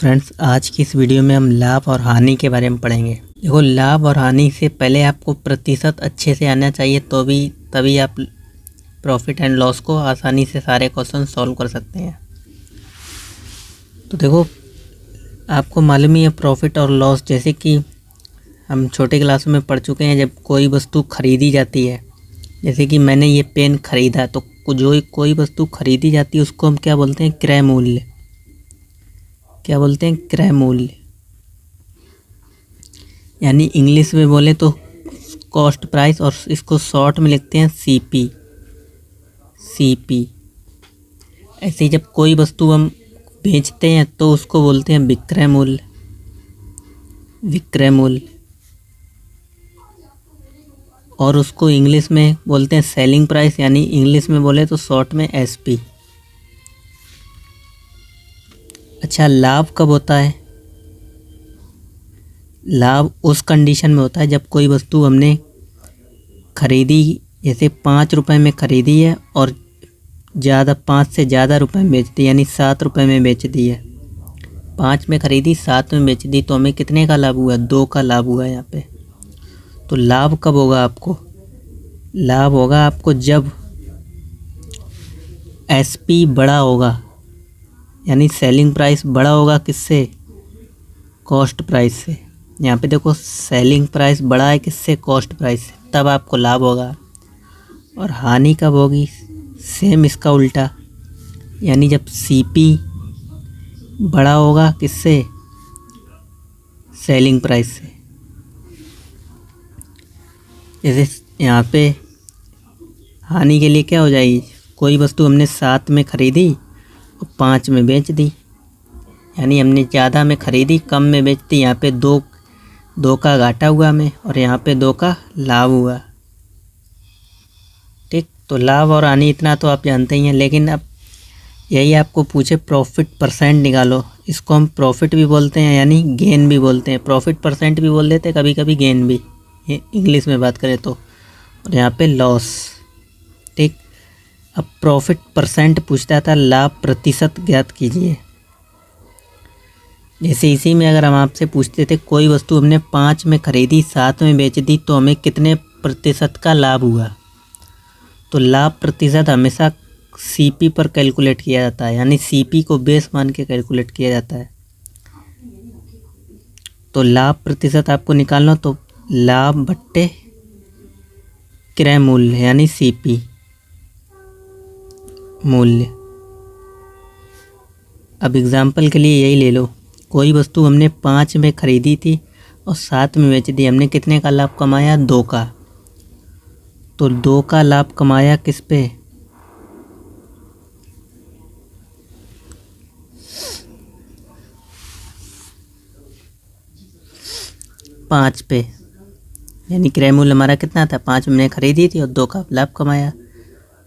Friends, आज की इस वीडियो में हम लाभ और हानि के बारे में पढ़ेंगे। देखो, लाभ और हानि से पहले आपको प्रतिशत अच्छे से आना चाहिए, तो भी तभी आप प्रॉफिट एंड लॉस को आसानी से सारे क्वेश्चन सॉल्व कर सकते हैं। तो देखो, आपको मालूम ही है प्रॉफिट और लॉस, जैसे कि हम छोटे क्लासों में पढ़ चुके हैं। जब कोई वस्तु खरीदी जाती है, जैसे कि मैंने ये पेन ख़रीदा, तो जो कोई वस्तु खरीदी जाती है उसको हम क्या बोलते हैं? क्रय मूल्य। क्या बोलते हैं? क्रय मूल्य। यानी इंग्लिश में बोले तो कॉस्ट प्राइस, और इसको शॉर्ट में लिखते हैं सीपी। ऐसे ही जब कोई वस्तु हम बेचते हैं तो उसको बोलते हैं विक्रय मूल्य। और उसको इंग्लिश में बोलते हैं सेलिंग प्राइस, यानी इंग्लिश में बोले तो शॉर्ट में एसपी। अच्छा, लाभ कब होता है? लाभ उस कंडीशन में होता है जब कोई वस्तु हमने खरीदी, जैसे 5 रुपए में खरीदी है और 5 से ज़्यादा रुपए में बेच दी, यानी 7 रुपए में बेच दी है। 5 में खरीदी, 7 में बेच दी, तो हमें कितने का लाभ हुआ? 2 का लाभ हुआ यहाँ पे। तो लाभ कब होगा आपको? लाभ होगा आपको जब एसपी बड़ा होगा, यानी सेलिंग प्राइस बड़ा होगा। किससे? कॉस्ट प्राइस से। यहाँ पे देखो, सेलिंग प्राइस बड़ा है किससे? कॉस्ट प्राइस से, तब आपको लाभ होगा। और हानि कब होगी? सेम इसका उल्टा, यानी जब सीपी बड़ा होगा किससे? सेलिंग प्राइस से। जैसे यहाँ पे हानि के लिए क्या हो जाएगी? कोई वस्तु हमने 7 में खरीदी और 5 में बेच दी, यानी हमने ज़्यादा में खरीदी, कम में बेच दी। यहाँ पे दो का घाटा हुआ हमें, और यहाँ पे 2 का लाभ हुआ। ठीक, तो लाभ और हानि इतना तो आप जानते ही हैं। लेकिन अब यही आपको पूछे प्रॉफिट परसेंट निकालो, इसको हम प्रॉफिट भी बोलते हैं, यानी गेन भी बोलते हैं। प्रॉफिट परसेंट भी बोल देते हैं, कभी कभी गेन भी, इंग्लिश में बात करें तो। और यहाँ पे लॉस। ठीक, अब प्रॉफिट परसेंट पूछता था, लाभ प्रतिशत ज्ञात कीजिए। जैसे इसी में अगर हम आपसे पूछते थे कोई वस्तु हमने 5 में खरीदी, 7 में बेच दी, तो हमें कितने प्रतिशत का लाभ हुआ? तो लाभ प्रतिशत हमेशा सीपी पर कैलकुलेट किया जाता है, यानी सीपी को बेस मान के कैलकुलेट किया जाता है। तो लाभ प्रतिशत आपको निकालना, तो लाभ बट्टे क्रय मूल्य, यानी सीपी मूल्य। अब एग्जाम्पल के लिए यही ले लो, कोई वस्तु हमने 5 में खरीदी थी और 7 में बेच दी, हमने कितने का लाभ कमाया? 2 का। तो 2 का लाभ कमाया किस पे? 5 पे, यानी क्रय मूल्य हमारा कितना था? 5 में खरीदी थी और 2 का लाभ कमाया।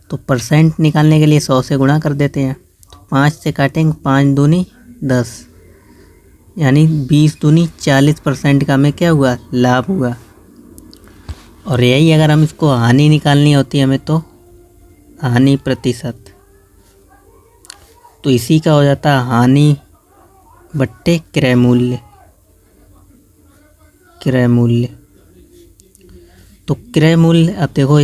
तो परसेंट निकालने के लिए 100 से गुणा कर देते हैं। तो 5 से काटेंगे, 5 दूनी 10, यानी 20 दूनी 40% का हमें क्या हुआ? लाभ हुआ। और यही अगर हम इसको हानि निकालनी होती हमें, तो हानि प्रतिशत, तो इसी का हो जाता हानि बट्टे क्रय मूल्य। तो क्रय मूल्य, अब देखो,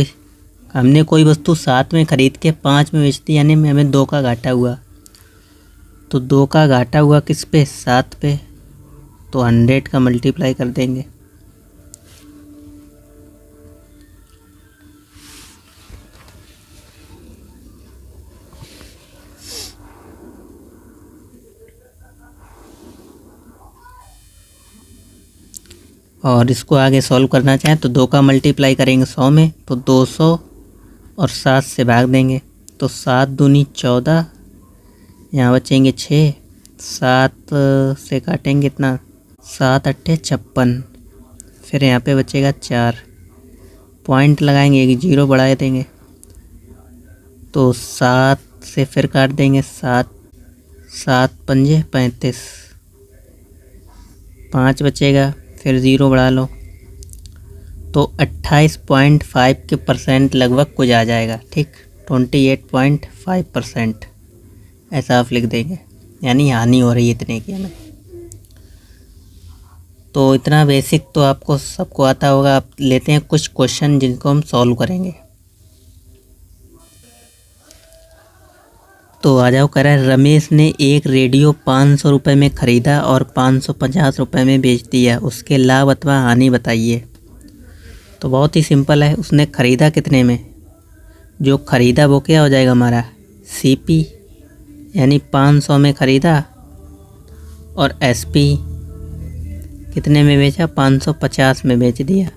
हमने कोई वस्तु 7 में खरीद के 5 में बेच दी, यानी हमें 2 का घाटा हुआ। तो 2 का घाटा हुआ किस पे? 7 पे। तो 100 का मल्टीप्लाई कर देंगे। और इसको आगे सॉल्व करना चाहें तो 2 का मल्टीप्लाई करेंगे 100 में, तो 200 और 7 से भाग देंगे, तो 7 दूनी 14, यहाँ बचेंगे 6, 7 से काटेंगे इतना, 7 अट्ठे 56, फिर यहाँ पे बचेगा 4, पॉइंट लगाएंगे, एक 0 बढ़ा देंगे, तो 7 से फिर काट देंगे, 7 पंजे 35, 5 बचेगा, फिर 0 बढ़ा लो, तो 28.5% लगभग कुछ आ जाएगा। ठीक, 28.5% ऐसा आप लिख देंगे, यानी हानि हो रही है इतने की हमें। तो इतना बेसिक तो आपको सबको आता होगा। आप लेते हैं कुछ क्वेश्चन जिनको हम सॉल्व करेंगे। तो आ जाओ। कह रहा है रमेश ने एक रेडियो 500 रुपये में ख़रीदा और 550 रुपये में बेच दिया, उसके लाभ अथवा हानि बताइए। तो बहुत ही सिंपल है, उसने ख़रीदा कितने में, जो ख़रीदा वो क्या हो जाएगा हमारा CP, यानी 500 में ख़रीदा, और SP कितने में बेचा, 550 में बेच दिया।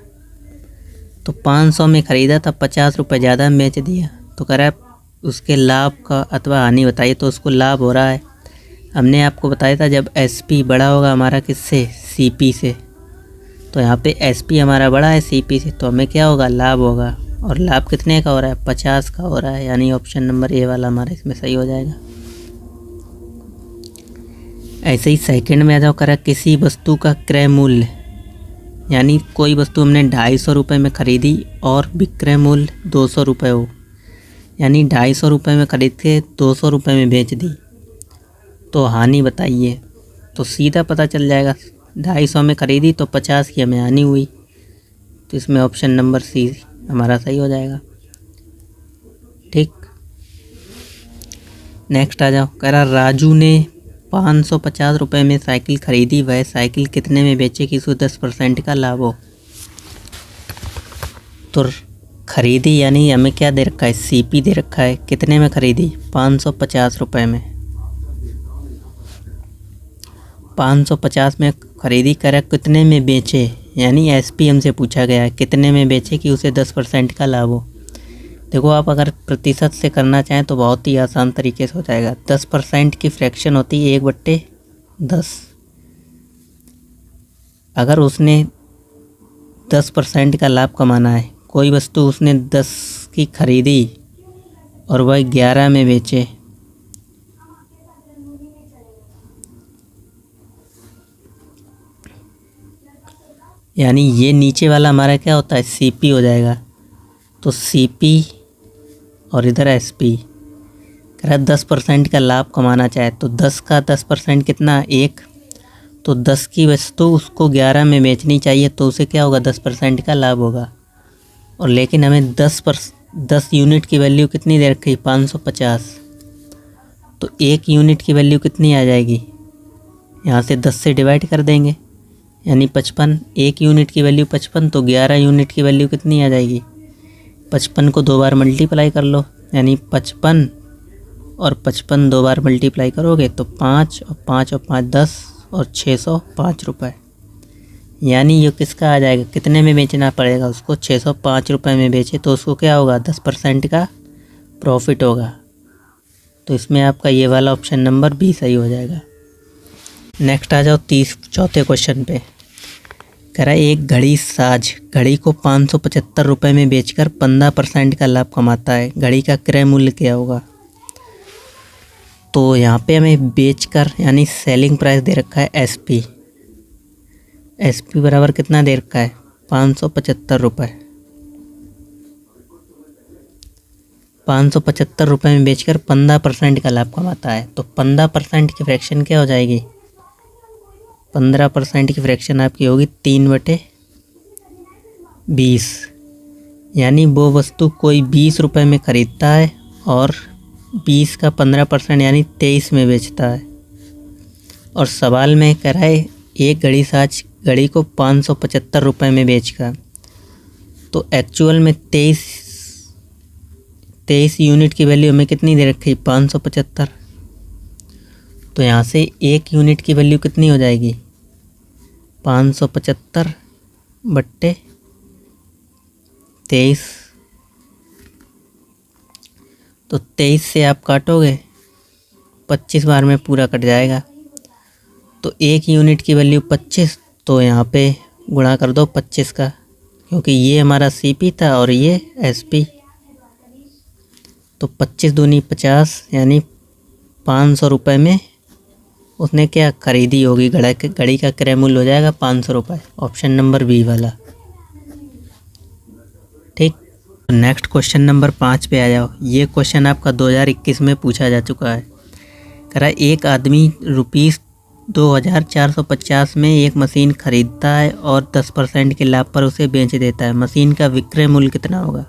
तो 500 में ख़रीदा था, 50 रुपये ज़्यादा में बेच दिया। तो कह रहा है उसके लाभ का अथवा हानि बताइए। तो उसको लाभ हो रहा है, हमने आपको बताया था जब SP बड़ा होगा हमारा किससे, CP से। तो यहाँ पे SP हमारा बड़ा है CP से, तो हमें क्या होगा, लाभ होगा। और लाभ कितने का हो रहा है, 50 का हो रहा है, यानी ऑप्शन नंबर ए वाला हमारा इसमें सही हो जाएगा। ऐसे ही सेकंड में आ जाओ। करा किसी वस्तु का क्रय मूल्य, यानी कोई वस्तु हमने 250 रुपये में ख़रीदी और विक्रय मूल्य 200 रुपये हो, यानी 250 रुपये में ख़रीद के 200 रुपये में बेच दी, तो हानि बताइए। तो सीधा पता चल जाएगा, 250 में ख़रीदी तो 50 की हमें हानि हुई। तो इसमें ऑप्शन नंबर C हमारा सही हो जाएगा। ठीक, नेक्स्ट आ जाओ। कह रहा राजू ने 550 रुपये में साइकिल ख़रीदी, वह साइकिल कितने में बेचे कि उसको 10% का लाभ हो। तो ख़रीदी यानी हमें क्या दे रखा है, CP दे रखा है, कितने में ख़रीदी, 550 रुपये में। 550 में ख़रीदी, करा कितने में बेचे, यानी SP हमसे पूछा गया है कितने में बेचे कि उसे 10% का लाभ हो। देखो आप अगर प्रतिशत से करना चाहें तो बहुत ही आसान तरीके से हो जाएगा। 10% की फ्रैक्शन होती है 1/10। अगर उसने 10% का लाभ कमाना है, कोई वस्तु उसने 10 की खरीदी और वह 11 में बेचे, यानी ये नीचे वाला हमारा क्या होता है, CP हो जाएगा। तो CP और इधर SP। कह रहा 10% का लाभ कमाना चाहे तो 10 का 10% कितना, 1। तो 10 की वस्तु उसको 11 में बेचनी चाहिए, तो उसे क्या होगा, 10% का लाभ होगा। और लेकिन हमें 10 यूनिट की वैल्यू कितनी दे रखी, 550। तो 1 यूनिट की वैल्यू कितनी आ जाएगी, यहाँ से 10 से डिवाइड कर देंगे, यानी 55। 1 यूनिट की वैल्यू 55, तो 11 यूनिट की वैल्यू कितनी आ जाएगी, 55 को 2 बार मल्टीप्लाई कर लो, यानी 55 और 55 2 बार मल्टीप्लाई करोगे तो 5 और 5 और 5 10 और 605 रुपये। यानी ये किसका आ जाएगा, कितने में बेचना पड़ेगा उसको, 605 रुपये में बेचे तो उसको क्या होगा, 10% का प्रॉफिट होगा। तो इसमें आपका ये वाला ऑप्शन नंबर B सही हो जाएगा। नेक्स्ट आ जाओ चौथे क्वेश्चन पे। कह रहा है एक घड़ी साज घड़ी को 575 रुपये में बेचकर 15% का लाभ कमाता है, घड़ी का क्रय मूल्य क्या होगा। तो यहाँ पे हमें बेचकर यानी सेलिंग प्राइस दे रखा है SP बराबर कितना दे रखा है, 575 रुपये। 575 रुपये में बेचकर 15% का लाभ कमाता है, तो 15% की फ्रैक्शन क्या हो जाएगी, 15% की फ्रैक्शन आपकी होगी 3/20। यानी वो वस्तु कोई 20 रुपये में ख़रीदता है और 20 का 15% यानी 23 में बेचता है। और सवाल में कह रहा है एक घड़ी साज घड़ी को 575 रुपये में बेचकर, तो एक्चुअल में 23 यूनिट की वैल्यू हमें कितनी दे रखी, 575। तो यहाँ से 1 यूनिट की वैल्यू कितनी हो जाएगी, 575/23। तो 23 से आप काटोगे 25 बार में पूरा कट जाएगा। तो 1 यूनिट की वैल्यू 25, तो यहाँ पे गुणा कर दो 25 का, क्योंकि ये हमारा CP था और ये SP। तो 25 दूनी 50, यानी 500 रुपये में उसने क्या खरीदी होगी, घड़ी का क्रय मूल्य हो जाएगा 500 रुपये, ऑप्शन नंबर B वाला। ठीक, नेक्स्ट क्वेश्चन नंबर 5 पे आ जाओ। ये क्वेश्चन आपका 2021 में पूछा जा चुका है। कह रहा है एक आदमी 2450 में एक मशीन खरीदता है और 10% के लाभ पर उसे बेच देता है। मशीन का विक्रय मूल्य कितना होगा?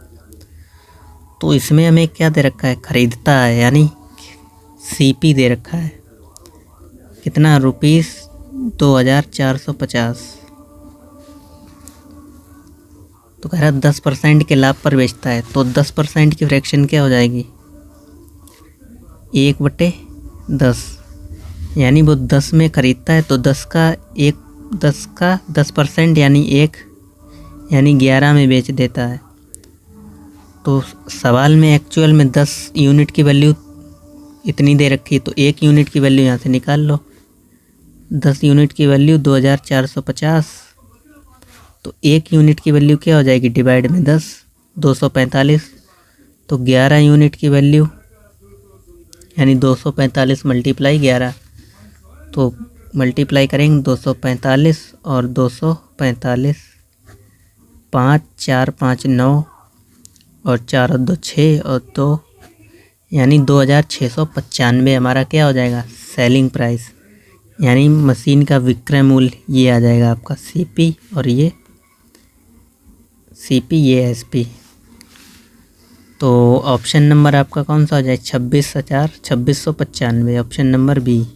तो इसमें हमें क्या दे रखा है? खरीदता है यानी सीपी दे रखा है कितना? ₹2450। तो कह रहा है 10% के लाभ पर बेचता है, तो 10% की फ्रैक्शन क्या हो जाएगी? 1/10, यानी वो 10 में खरीदता है तो 10 का 10% यानी 1 यानी 11 में बेच देता है। तो सवाल में एक्चुअल में 10 यूनिट की वैल्यू इतनी दे रखी है, तो 1 यूनिट की वैल्यू यहाँ से निकाल लो। 10 यूनिट की वैल्यू 2450, तो 1 यूनिट की वैल्यू क्या हो जाएगी? डिवाइड में 10, 245। तो 11 यूनिट की वैल्यू यानी 245 मल्टीप्लाई 11, तो मल्टीप्लाई करेंगे 245 और 245, 5 4 5 9 और 4 और 2 6 और 2 यानी 2695 हमारा क्या हो जाएगा? सेलिंग प्राइस, यानी मशीन का विक्रय मूल्य ये आ जाएगा आपका सीपी, और ये सीपी ये एसपी। तो ऑप्शन नंबर आपका कौन सा हो जाए? 26,2695, ऑप्शन नंबर बी।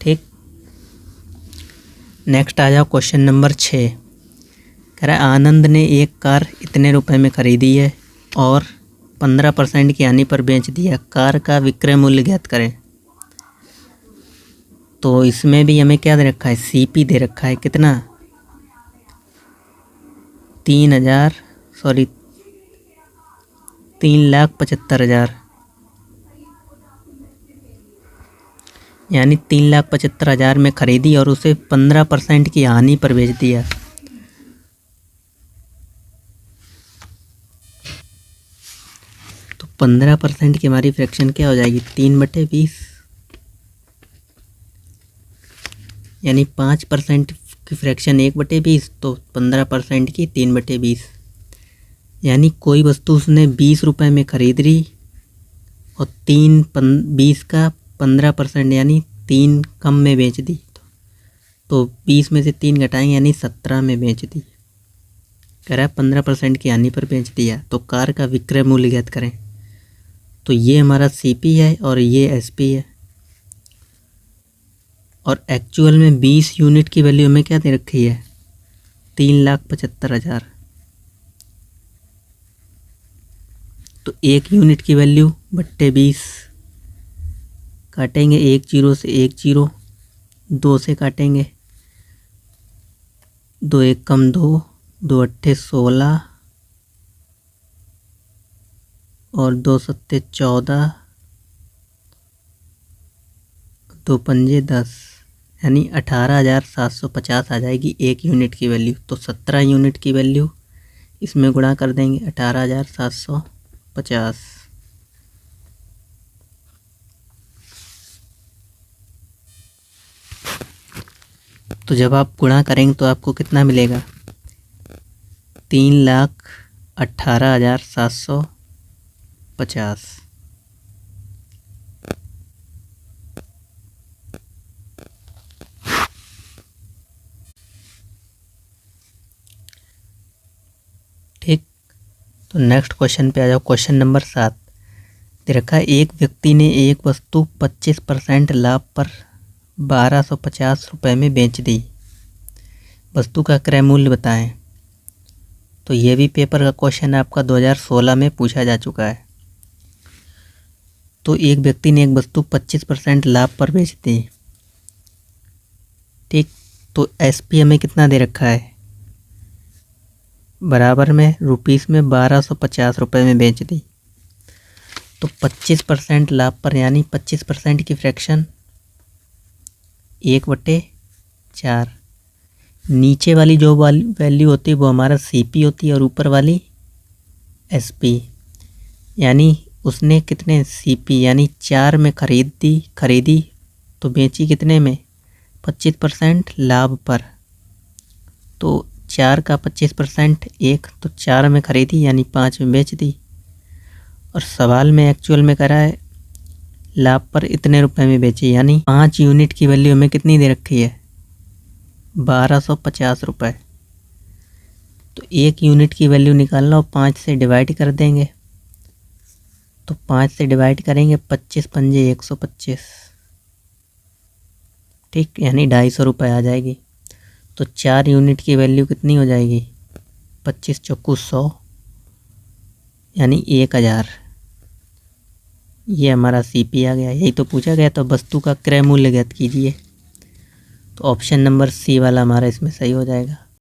ठीक, नेक्स्ट आ जाओ क्वेश्चन नंबर 6। कह रहा है आनंद ने एक कार इतने रुपए में खरीदी है और 15% की हानि पर बेच दिया। कार का विक्रय मूल्य ज्ञात करें। तो इसमें भी हमें क्या दे रखा है? सीपी दे रखा है कितना? 3,75,000, यानी 3,75,000 में खरीदी और उसे 15% की हानि पर बेच दिया। तो 15% की हमारी फ्रैक्शन क्या हो जाएगी? 3/20, यानी 5% की फ्रैक्शन 1/20, तो 15% की 3/20, यानी कोई वस्तु उसने 20 रुपये में खरीद ली और 20 का 15% यानी 3 कम में बेच दी। तो 20 में से 3 घटाएंगे यानी 17 में बेच दी। कह रहा है 15% की हानि पर बेच दिया। तो कार का विक्रय मूल्य ज्ञात करें। तो ये हमारा सीपी है और ये एसपी है, और एक्चुअल में 20 यूनिट की वैल्यू हमें क्या दे रखी है? 3,75,000। तो 1 यूनिट की वैल्यू बट्टे 20, काटेंगे 1 0 से 1 0, 2 से काटेंगे 2 1 कम 2, 2 8 16 और 2 7 14, 2 5 10, यानी 18,750 आ जाएगी 1 यूनिट की वैल्यू। तो 17 यूनिट की वैल्यू इसमें गुणा कर देंगे 18,750। तो जब आप गुणा करेंगे तो आपको कितना मिलेगा? 3,18,750। ठीक, तो नेक्स्ट क्वेश्चन पे आ जाओ। क्वेश्चन नंबर 7 दे रखा है एक व्यक्ति ने एक वस्तु 25% लाभ पर 1,250 रुपये में बेच दी। वस्तु का क्रय मूल्य बताएं। तो ये भी पेपर का क्वेश्चन आपका 2016 में पूछा जा चुका है। तो एक व्यक्ति ने एक वस्तु 25% लाभ पर बेच दी। ठीक, तो एसपी हमें कितना दे रखा है? बराबर में रुपीस में 1,250 रुपये में बेच दी। तो 25% लाभ पर यानी 25% की फ्रैक्शन 1/4। नीचे वाली जो वैल्यू होती है वो हमारा सीपी होती है और ऊपर वाली एसपी। यानी उसने कितने सीपी यानी 4 में खरीदी तो बेची कितने में? 25% लाभ पर। तो 4 का 25% 1, तो 4 में खरीदी यानी 5 में बेच दी। और सवाल में एक्चुअल में करा है लाभ पर इतने रुपए में बेची, यानी 5 यूनिट की वैल्यू हमें कितनी दे रखी है, 1250 रुपये। तो 1 यूनिट की वैल्यू निकालना और 5 से डिवाइड कर देंगे। तो 5 से डिवाइड करेंगे, 25 पंजे 125, ठीक, यानी 250 रुपये आ जाएगी। तो 4 यूनिट की वैल्यू कितनी हो जाएगी, 25 चौकू 100, यानी 1000। ये हमारा सीपी आ गया। यही तो पूछा गया, तो वस्तु का क्रय मूल्य ज्ञात कीजिए। तो ऑप्शन नंबर सी वाला हमारा इसमें सही हो जाएगा।